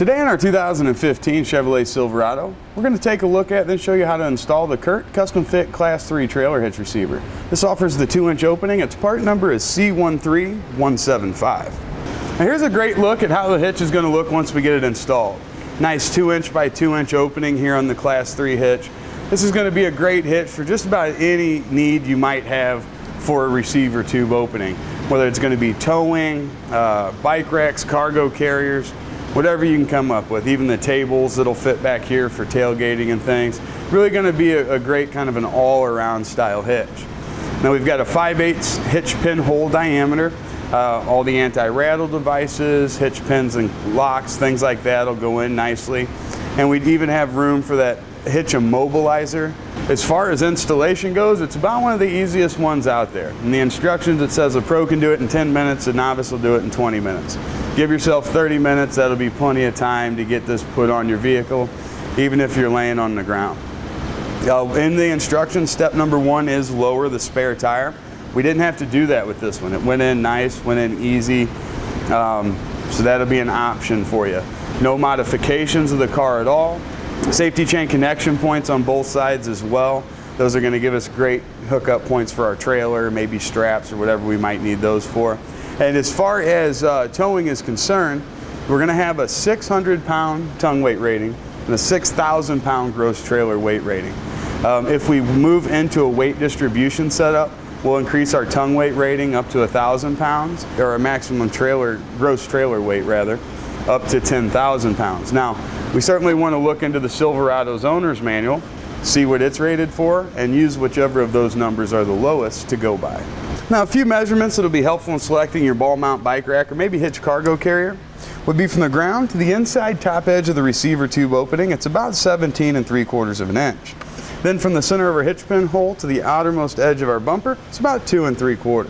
Today in our 2015 Chevrolet Silverado, we're going to take a look at and then show you how to install the Curt Custom Fit Class 3 Trailer Hitch Receiver. This offers the 2-inch opening. Its part number is C13175. Now here's a great look at how the hitch is going to look once we get it installed. Nice 2-inch by 2-inch opening here on the Class 3 hitch. This is going to be a great hitch for just about any need you might have for a receiver tube opening. Whether it's going to be towing, bike racks, cargo carriers, whatever you can come up with, even the tables that'll fit back here for tailgating and things. Really going to be a great kind of an all-around style hitch. Now we've got a 5/8 hitch pinhole diameter. All the anti-rattle devices, hitch pins and locks, things like that will go in nicely. And we even have room for that hitch immobilizer. As far as installation goes, it's about one of the easiest ones out there. In the instructions it says a pro can do it in 10 minutes, a novice will do it in 20 minutes. Give yourself 30 minutes, that'll be plenty of time to get this put on your vehicle, even if you're laying on the ground. In the instructions, step number 1 is lower the spare tire. We didn't have to do that with this one. It went in nice, went in easy, so that'll be an option for you. No modifications of the car at all. Safety chain connection points on both sides as well. Those are going to give us great hookup points for our trailer, maybe straps or whatever we might need those for. And as far as towing is concerned, we're going to have a 600-pound tongue weight rating and a 6,000-pound gross trailer weight rating. If we move into a weight distribution setup, we'll increase our tongue weight rating up to 1,000 pounds, or a maximum gross trailer weight rather, up to 10,000 pounds. Now, we certainly want to look into the Silverado's owner's manual, see what it's rated for, and use whichever of those numbers are the lowest to go by. Now, a few measurements that'll be helpful in selecting your ball mount bike rack or maybe hitch cargo carrier would be from the ground to the inside top edge of the receiver tube opening. It's about 17 3/4 of an inch. Then from the center of our hitch pin hole to the outermost edge of our bumper, it's about 2 3/4.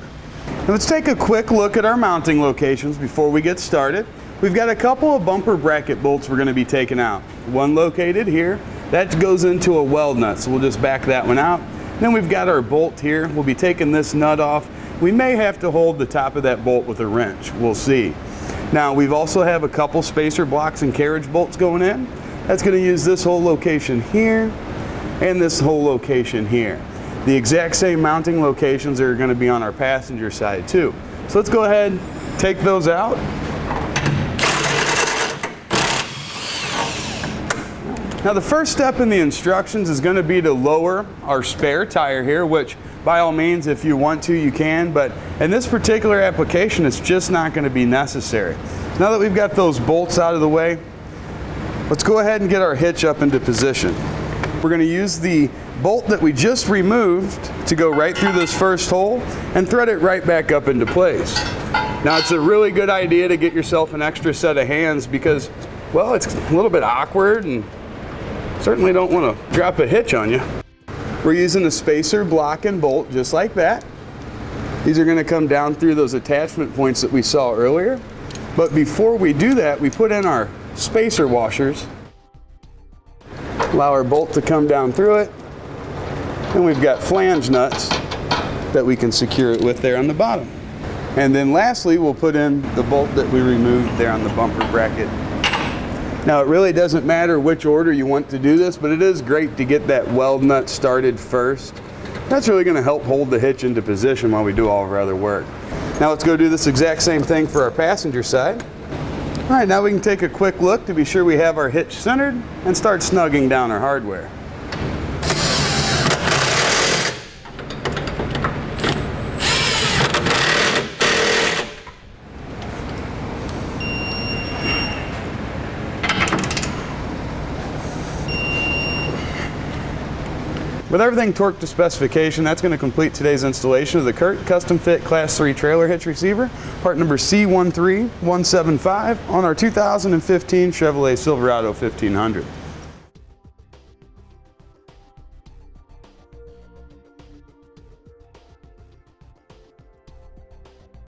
Now let's take a quick look at our mounting locations before we get started. We've got a couple of bumper bracket bolts we're going to be taking out. One located here, that goes into a weld nut, so we'll just back that one out. Then we've got our bolt here. We'll be taking this nut off. We may have to hold the top of that bolt with a wrench. We'll see. Now we've also have a couple spacer blocks and carriage bolts going in. That's going to use this whole location here and this whole location here. The exact same mounting locations are going to be on our passenger side too. So let's go ahead, take those out. Now the first step in the instructions is going to be to lower our spare tire here, which by all means if you want to you can, but in this particular application it's just not going to be necessary. Now that we've got those bolts out of the way, let's go ahead and get our hitch up into position. We're going to use the bolt that we just removed to go right through this first hole and thread it right back up into place. Now it's a really good idea to get yourself an extra set of hands because, well, it's a little bit awkward and certainly don't want to drop a hitch on you. We're using a spacer block and bolt just like that. These are going to come down through those attachment points that we saw earlier. But before we do that, we put in our spacer washers. Allow our bolt to come down through it. And we've got flange nuts that we can secure it with there on the bottom. And then lastly, we'll put in the bolt that we removed there on the bumper bracket. Now it really doesn't matter which order you want to do this, but it is great to get that weld nut started first. That's really going to help hold the hitch into position while we do all of our other work. Now let's go do this exact same thing for our passenger side. All right, now we can take a quick look to be sure we have our hitch centered and start snugging down our hardware. With everything torqued to specification, that's going to complete today's installation of the Curt Custom Fit Class 3 Trailer Hitch Receiver, part number C13175 on our 2015 Chevrolet Silverado 1500.